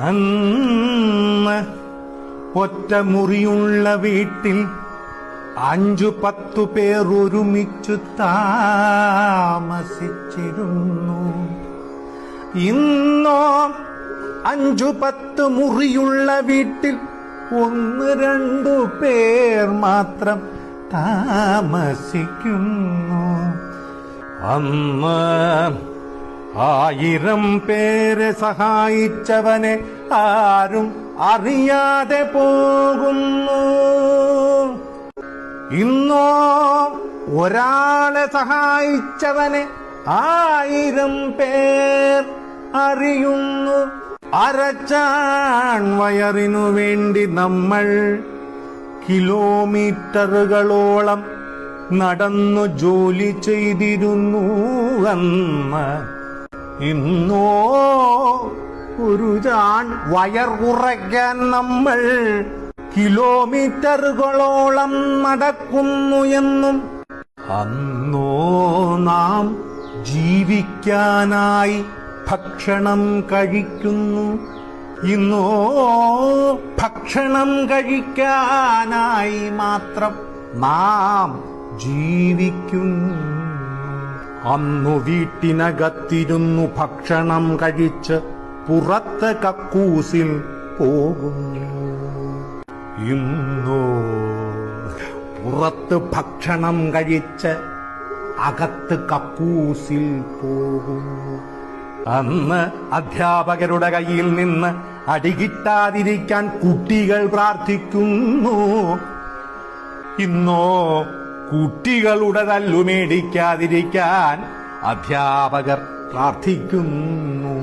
അന്ന് ഒറ്റമുറിയുള്ള വീട്ടിൽ 5-10 പേർ ഒരുമിച്ചു താമസിച്ചിരുന്നു. ഇന്നോ 5-10 മുറിയുള്ള വീട്ടിൽ 1-2 പേർ മാത്രം താമസിക്കുന്നു. അന്ന് 1000 പേരെ സഹായിച്ചവനെ ആരും അറിയാതെ പോകുന്നു. ഇന്നോ ഒരാളെ സഹായിച്ചവനെ 1000 പേർ അറിയുന്നു. അരച്ചാൺ വയറിനു വേണ്ടി നമ്മൾ കിലോമീറ്ററുകളോളം നടന്നു ജോലി ചെയ്തിരുന്നു അന്ന്. ഇന്നോ ഒരു ചാൺ വയർ കുറയ്ക്കാൻ നമ്മൾ കിലോമീറ്ററുകളോളം നടക്കുന്നു എന്നും അന്നോ നാം ജീവിക്കാനായി ഭക്ഷണം കഴിക്കുന്നു. ഇന്നോ ഭക്ഷണം കഴിക്കാനായി മാത്രം നാം ജീവിക്കുന്നു. അന്നു വീട്ടിനകത്തിരുന്നു ഭക്ഷണം കഴിച്ച് പുറത്ത് കക്കൂസിൽ പോകുന്നു. ഇന്നോ പുറത്ത് ഭക്ഷണം കഴിച്ച് അകത്ത് കക്കൂസിൽ പോകുന്നു. അന്ന് അധ്യാപകരുടെ കയ്യിൽ നിന്ന് അടികിട്ടാതിരിക്കാൻ കുട്ടികൾ പ്രാർത്ഥിക്കുന്നു. ഇന്നോ കുട്ടികളുടെ തല്ലു മേടിക്കാതിരിക്കാൻ അധ്യാപകർ പ്രാർത്ഥിക്കുന്നു.